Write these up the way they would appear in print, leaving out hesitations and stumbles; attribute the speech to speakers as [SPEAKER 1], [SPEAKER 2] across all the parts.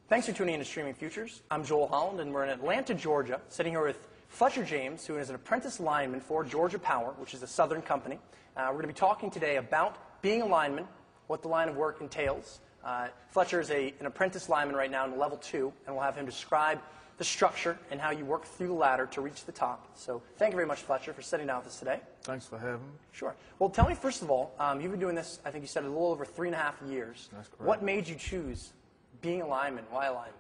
[SPEAKER 1] Thanks for tuning in to Streaming Futures. I'm Joel Holland, and we're in Atlanta, Georgia, sitting here with Fletcher James, who is an apprentice lineman for Georgia Power, which is a southern company. We're going to be talking today about being a lineman, what the line of work entails. Fletcher is an apprentice lineman right now in level 2, and we'll have him describe the structure and how you work through the ladder to reach the top. So thank you very much, Fletcher, for sitting down with us today.
[SPEAKER 2] Thanks for having me.
[SPEAKER 1] Sure. Well, tell me, first of all, you've been doing this, I think you said, a little over 3.5 years.
[SPEAKER 2] That's correct.
[SPEAKER 1] What made you choose being a lineman? Why a lineman?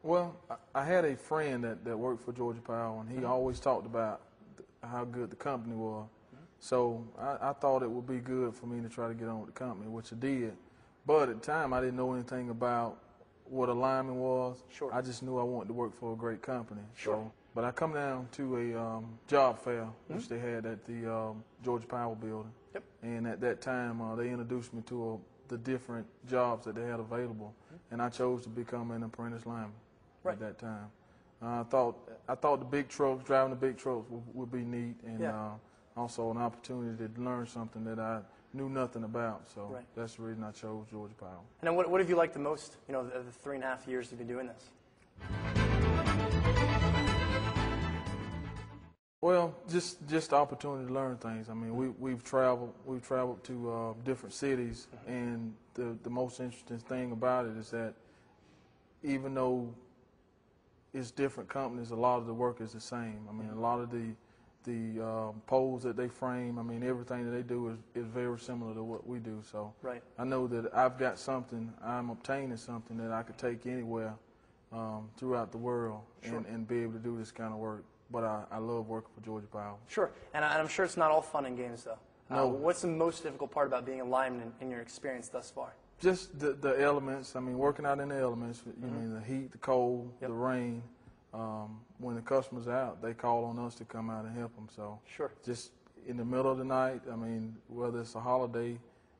[SPEAKER 2] Well, I had a friend that worked for Georgia Power, and he always talked about how good the company was. So I thought it would be good for me to try to get on with the company, which I did. But at the time, I didn't know anything about what a lineman was.
[SPEAKER 1] Sure.
[SPEAKER 2] I just knew I wanted to work for a great company.
[SPEAKER 1] Sure.
[SPEAKER 2] So, but I come down to a job fair, which they had at the Georgia Power building.
[SPEAKER 1] Yep.
[SPEAKER 2] And at that time, they introduced me to the different jobs that they had available. And I chose to become an apprentice lineman at that time. I thought the big trucks, driving the big trucks would be neat, and also an opportunity to learn something that I knew nothing about. So that's the reason I chose Georgia Power.
[SPEAKER 1] And then what have you liked the most, the 3.5 years you've been doing this?
[SPEAKER 2] Well, just the opportunity to learn things. I mean, we've traveled to different cities, and the most interesting thing about it is that even though it's different companies, a lot of the work is the same. I mean, a lot of the poles that they frame, I mean, everything that they do is very similar to what we do. So I know that I've got something, I'm obtaining something that I could take anywhere throughout the world and be able to do this kind of work. But I love working for Georgia Power. Sure.
[SPEAKER 1] And I'm sure it's not all fun and games, though.
[SPEAKER 2] No.
[SPEAKER 1] What's the most difficult part about being a lineman in your experience thus far?
[SPEAKER 2] Just the elements. I mean, working out in the elements. You mean the heat, the cold, the rain. When the customer's out, they call on us to come out and help them. So just in the middle of the night, I mean, whether it's a holiday,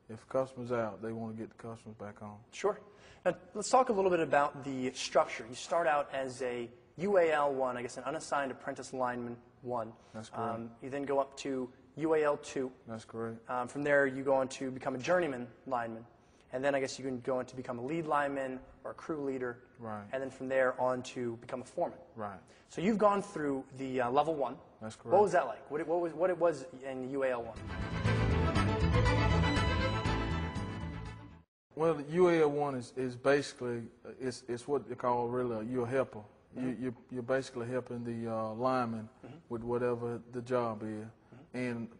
[SPEAKER 2] if a customer's out, they want to get the customers back on.
[SPEAKER 1] Sure. Now, let's talk a little bit about the structure. You start out as a UAL 1, I guess an unassigned apprentice lineman 1. That's correct. You then go up to UAL 2.
[SPEAKER 2] That's correct.
[SPEAKER 1] From there, you go on to become a journeyman lineman. And then I guess you can go on to become a lead lineman or a crew leader. Right. And then from there on to become a foreman. Right. So you've gone through the level 1. That's correct. What was that like? What it was in UAL 1?
[SPEAKER 2] Well, the UAL 1 is basically it's what they call really you're a helper. You're basically helping the lineman with whatever the job is.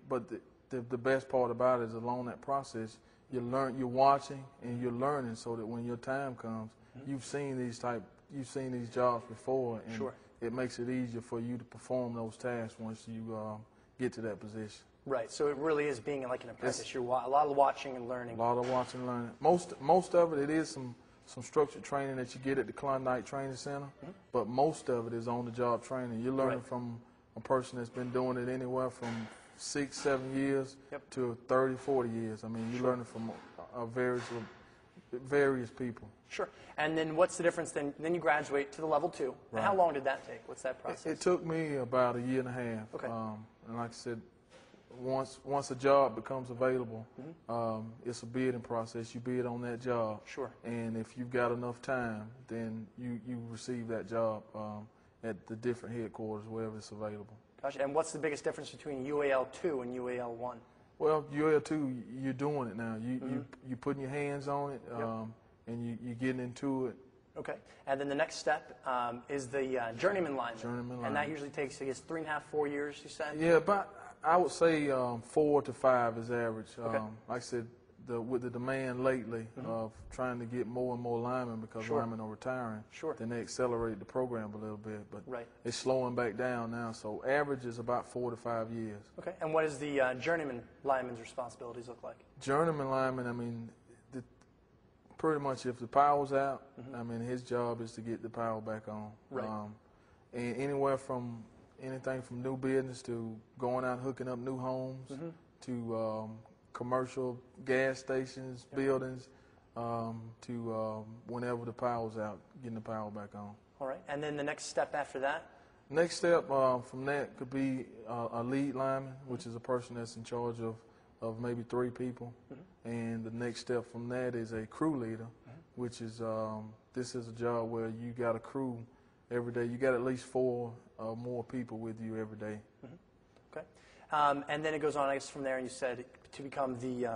[SPEAKER 2] But the best part about it is along that process, you're watching and you're learning, so that when your time comes, you've seen these jobs before, and it makes it easier for you to perform those tasks once you get to that position. Right.
[SPEAKER 1] So it really is being like an apprentice. You're a lot of watching and learning.
[SPEAKER 2] A lot of watching and learning. Most of it is some structured training that you get at the Klondike Training Center, but most of it is on-the-job training. You're learning from a person that's been doing it anywhere from 6-7 years to 30-40 years. I mean, you're learning from various people. Sure.
[SPEAKER 1] And then what's the difference? Then you graduate to the level 2. And how long did that take? What's that process?
[SPEAKER 2] It took me about a year and a half.
[SPEAKER 1] Okay.
[SPEAKER 2] And like I said, once a job becomes available, it's a bidding process. You bid on that job. Sure. And if you've got enough time, then you receive that job at the different headquarters, wherever it's available.
[SPEAKER 1] Gotcha. And what's the biggest difference between UAL 2 and UAL 1?
[SPEAKER 2] Well, UAL 2, you're doing it now. You're putting your hands on it, and you're getting into it.
[SPEAKER 1] Okay. And then the next step is the journeyman lineman.
[SPEAKER 2] Journeyman lineman.
[SPEAKER 1] And that usually takes, I guess, 3.5, 4 years, you said?
[SPEAKER 2] Yeah, but I would say 4 to 5 is average. Like I said, with the demand lately of trying to get more and more linemen because linemen are retiring, then they accelerated the program a little bit, but it's slowing back down now. So average is about 4 to 5 years.
[SPEAKER 1] Okay. And what does the journeyman lineman's responsibilities look like?
[SPEAKER 2] Journeyman lineman, I mean, pretty much if the power's out, I mean, his job is to get the power back on. Right. And anywhere from anything from new business to going out and hooking up new homes to commercial gas stations, buildings, to whenever the power's out, getting the power back on.
[SPEAKER 1] All right. And then the next step after that?
[SPEAKER 2] Next step from that could be a lead lineman, which is a person that's in charge of of maybe 3 people, and the next step from that is a crew leader, which is this is a job where you got a crew every day. You got at least 4 or more people with you every day.
[SPEAKER 1] Okay, and then it goes on, I guess, from there. And you said to become the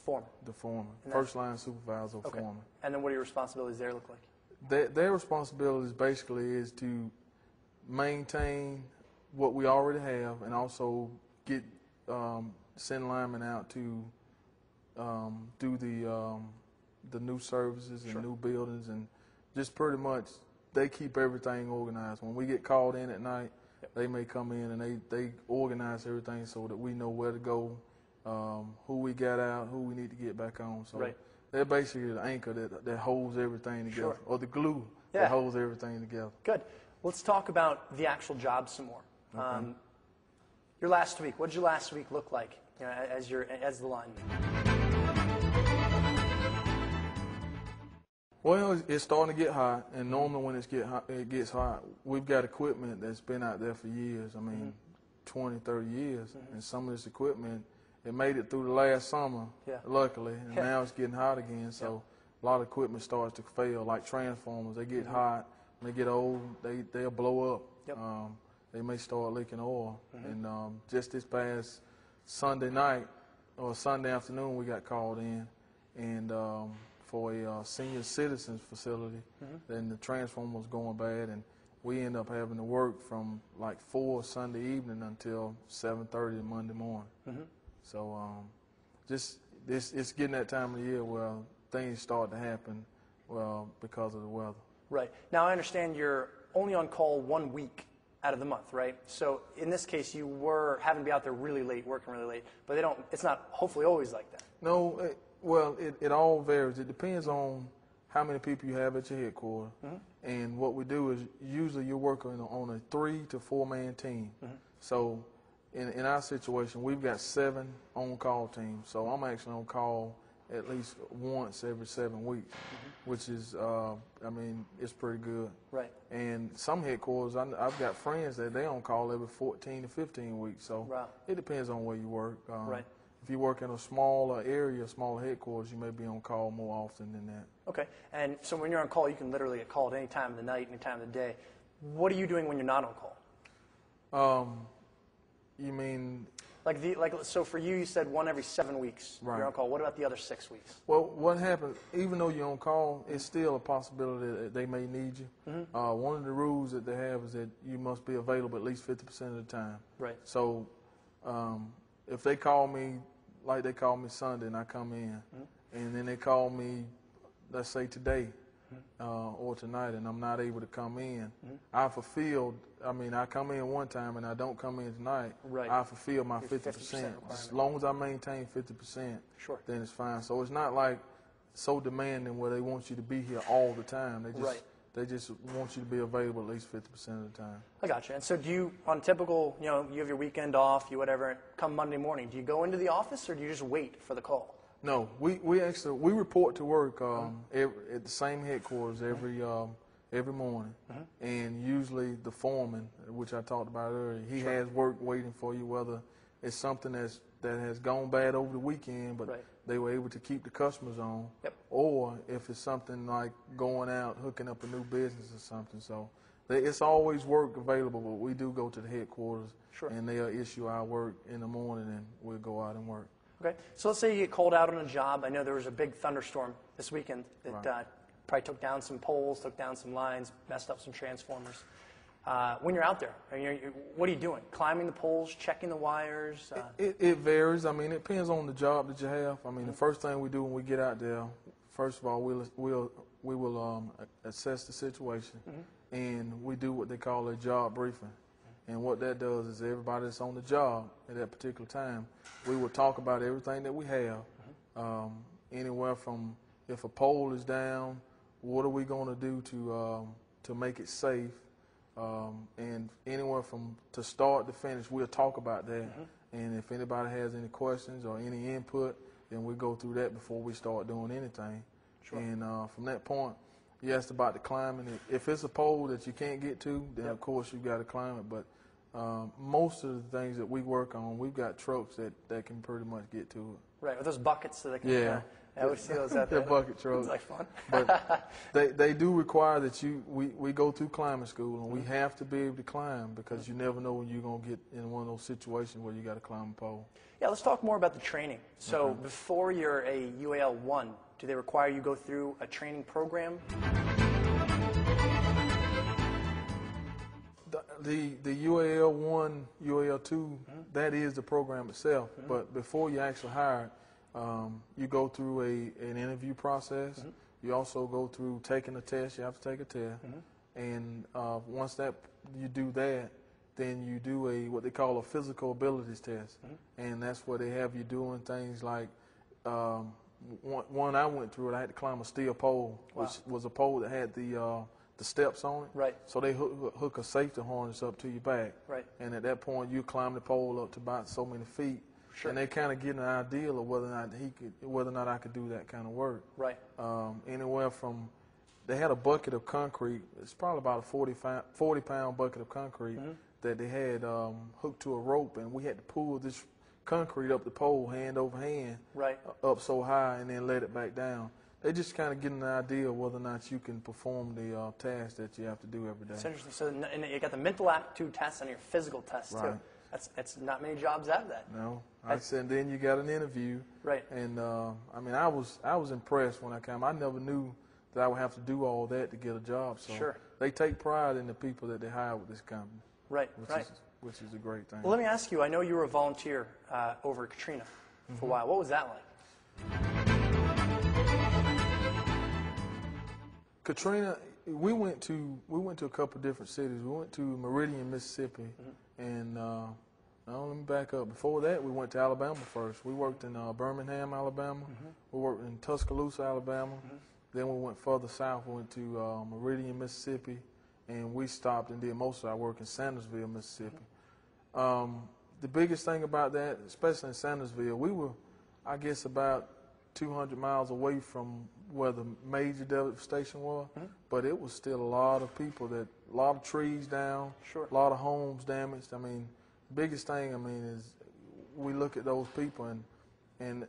[SPEAKER 1] foreman.
[SPEAKER 2] The foreman, first line supervisor, or foreman.
[SPEAKER 1] And then what do your responsibilities there look like?
[SPEAKER 2] Their responsibilities basically is to maintain what we already have, and also get send linemen out to do the new services and new buildings, and just pretty much they keep everything organized. When we get called in at night, they may come in and they organize everything so that we know where to go, who we got out, who we need to get back on. So they're basically the anchor that holds everything together, or the glue that holds everything together.
[SPEAKER 1] Good. Let's talk about the actual job some more. Your last week, what did your last week look like, you know, as the lineman?
[SPEAKER 2] Well, it's starting to get hot, and normally when it gets hot, we've got equipment that's been out there for years. I mean, 20, 30 years, and some of this equipment, it made it through the last summer, luckily, and now it's getting hot again, so a lot of equipment starts to fail, like transformers. They get hot, when they get old, they'll blow up. They may start leaking oil, and just this past Sunday night, or Sunday afternoon, we got called in, and for a senior citizens facility, and the transformer was going bad, and we end up having to work from like 4 Sunday evening until 7:30 Monday morning. So just it's getting that time of the year where things start to happen, because of the weather. Right.
[SPEAKER 1] Now I understand you're only on call 1 week out of the month, right? So in this case, you were having to be out there really late, working really late, but it's not hopefully always like that.
[SPEAKER 2] No, it all varies. It depends on how many people you have at your headquarters. And what we do is usually you're working on a 3 to 4 man team. So in our situation, we've got 7 on-call teams. So I'm actually on call at least once every 7 weeks, which is, I mean, it's pretty good.
[SPEAKER 1] Right.
[SPEAKER 2] And some headquarters, I've got friends that they on call every 14 to 15 weeks. So it depends on where you work. If you work in a smaller area, smaller headquarters, you may be on call more often than that.
[SPEAKER 1] Okay. And so when you're on call, you can literally get called any time of the night, any time of the day. What are you doing when you're not on call?
[SPEAKER 2] You mean?
[SPEAKER 1] So for you, you said 1 every 7 weeks you're on call. What about the other 6 weeks?
[SPEAKER 2] Well, what happens, even though you're on call, it's still a possibility that they may need you. One of the rules that they have is that you must be available at least 50% of the time.
[SPEAKER 1] Right.
[SPEAKER 2] So if they call me, like they call me Sunday and I come in, and then they call me, let's say today or tonight, and I'm not able to come in, I come in one time and I don't come in tonight, I fulfill my 50%. As long as I maintain 50%, then it's fine. So it's not like so demanding where they want you to be here all the time. They just want you to be available at least 50% of the time.
[SPEAKER 1] I got you. And so do you, on typical, you have your weekend off, you whatever, come Monday morning, do you go into the office or do you just wait for the call?
[SPEAKER 2] No, we actually report to work at the same headquarters every morning, and usually the foreman, which I talked about earlier, he has work waiting for you, whether it's something that has gone bad over the weekend, but they were able to keep the customers on, or if it's something like going out, hooking up a new business or something. So it's always work available, but we do go to the headquarters, and they'll issue our work in the morning, and we'll go out and work.
[SPEAKER 1] Okay, so let's say you get called out on a job. I know there was a big thunderstorm this weekend that probably took down some poles, took down some lines, messed up some transformers. When you're out there, what are you doing? Climbing the poles, checking the wires?
[SPEAKER 2] It varies. I mean, it depends on the job that you have. I mean, the first thing we do when we get out there, first of all, we will assess the situation, and we do what they call a job briefing. And what that does is everybody that's on the job at that particular time, we will talk about everything that we have, anywhere from if a pole is down, what are we going to do to make it safe, and anywhere from to start to finish, we'll talk about that. And if anybody has any questions or any input, then we go through that before we start doing anything. And from that point, you asked about the climbing. If it's a pole that you can't get to, then of course you got to climb it. But most of the things that we work on, we've got trucks that can pretty much get to it.
[SPEAKER 1] Right, with those buckets so they can.
[SPEAKER 2] Yeah.
[SPEAKER 1] I always see those out there.
[SPEAKER 2] They're bucket trucks.
[SPEAKER 1] It's like fun.
[SPEAKER 2] But they do require that we go through climbing school, and we have to be able to climb because you never know when you're going to get in one of those situations where you got to climb a pole.
[SPEAKER 1] Yeah, let's talk more about the training. So before you're a UAL 1, do they require you go through a training program?
[SPEAKER 2] The UAL 1, UAL 2, that is the program itself. But before you actually hired, you go through an interview process. You also go through taking a test. You have to take a test. And once you do that, then you do what they call a physical abilities test. And that's where they have you doing things like, one I went through, I had to climb a steel pole, which was a pole that had the steps on it.
[SPEAKER 1] Right.
[SPEAKER 2] So they hook a safety harness up to your back.
[SPEAKER 1] Right.
[SPEAKER 2] And at that point, you climb the pole up to about so many feet.
[SPEAKER 1] Sure.
[SPEAKER 2] And they kind of get an idea of whether or not I could do that kind of work.
[SPEAKER 1] Right.
[SPEAKER 2] Anywhere from, they had a bucket of concrete. It's probably about a 40-pound bucket of concrete that they had hooked to a rope, and we had to pull this concrete up the pole hand over hand, up so high, and then let it back down. They just kind of get an idea of whether or not you can perform the task that you have to do every day.
[SPEAKER 1] That's interesting. So and you got the mental aptitude test and your physical test too. That's not many jobs have that.
[SPEAKER 2] No, I said. And then you got an interview.
[SPEAKER 1] Right.
[SPEAKER 2] And I mean, I was impressed when I came. I never knew that I would have to do all that to get a job. So they take pride in the people that they hire with this company.
[SPEAKER 1] Right.
[SPEAKER 2] Which is a great thing.
[SPEAKER 1] Well, let me ask you. I know you were a volunteer over at Katrina for a while. What was that like?
[SPEAKER 2] Katrina, we went to a couple of different cities. We went to Meridian, Mississippi, and now let me back up. Before that, we went to Alabama first. We worked in Birmingham, Alabama. We worked in Tuscaloosa, Alabama. Then we went further south. We went to Meridian, Mississippi, and we stopped and did most of our work in Sandersville, Mississippi. The biggest thing about that, especially in Sandersville, we were, I guess, about 200 miles away from where the major devastation was, but it was still a lot of people, a lot of trees down, a lot of homes damaged. I mean, the biggest thing, I mean, is we look at those people and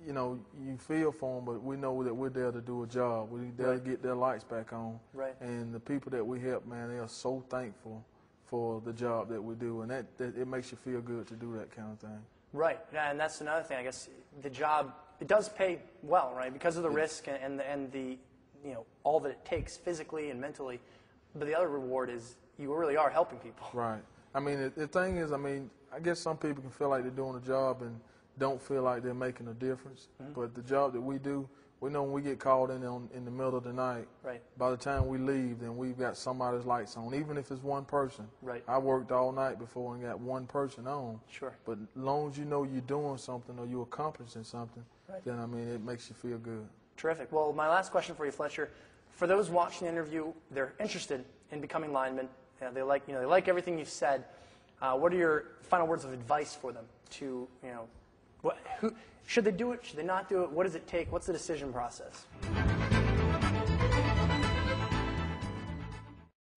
[SPEAKER 2] you know, you feel for them, but we know that we're there to do a job. We're there to get their lights back on.
[SPEAKER 1] Right.
[SPEAKER 2] And the people that we help, man, they are so thankful for the job that we do, and that it makes you feel good to do that kind of thing.
[SPEAKER 1] Right, yeah, and that's another thing. I guess the job, it does pay well, right? Because of the risk and the all that it takes physically and mentally. But the other reward is you really are helping people.
[SPEAKER 2] Right. I mean, the thing is, I mean, I guess some people can feel like they're doing a job and don't feel like they're making a difference. But the job that we do, we know when we get called in the middle of the night, by the time we leave, then we've got somebody's lights on, even if it's one person.
[SPEAKER 1] Right.
[SPEAKER 2] I worked all night before and got one person on.
[SPEAKER 1] Sure.
[SPEAKER 2] But as long as you know you're doing something or you're accomplishing something, then, I mean, it makes you feel good.
[SPEAKER 1] Terrific. Well, my last question for you, Fletcher. For those watching the interview, they're interested in becoming linemen. They like everything you've said. What are your final words of advice for them to, should they do it? Should they not do it? What does it take? What's the decision process?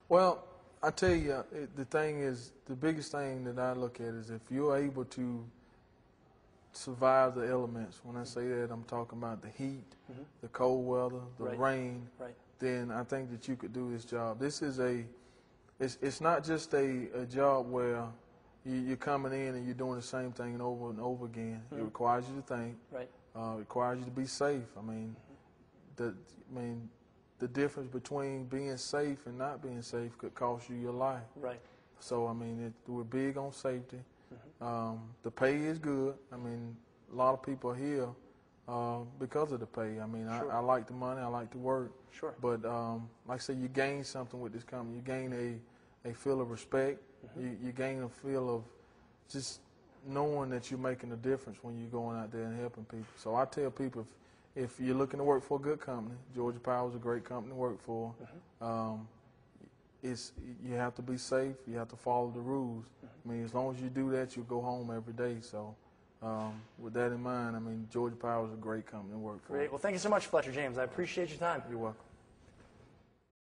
[SPEAKER 2] Well, I tell you, the thing is, the biggest thing that I look at is if you're able to survive the elements. When I say that, I'm talking about the heat, the cold weather, the rain. Then I think that you could do this job. This is it's not just a job where you're coming in and you're doing the same thing over and over again. It requires you to think. It requires you to be safe. I mean, the difference between being safe and not being safe could cost you your life. So I mean, we're big on safety. The pay is good. I mean, a lot of people are here because of the pay. I mean, I like the money. I like to work. But like I say, you gain something with this company. You gain a feel of respect. You gain a feel of just knowing that you're making a difference when you're going out there and helping people. So I tell people, if you're looking to work for a good company, Georgia Power is a great company to work for. You have to be safe. You have to follow the rules. I mean, as long as you do that, you'll go home every day. So with that in mind, I mean, Georgia Power is a great company to work for.
[SPEAKER 1] Great. Well, thank you so much, Fletcher James. I appreciate your time.
[SPEAKER 2] You're welcome.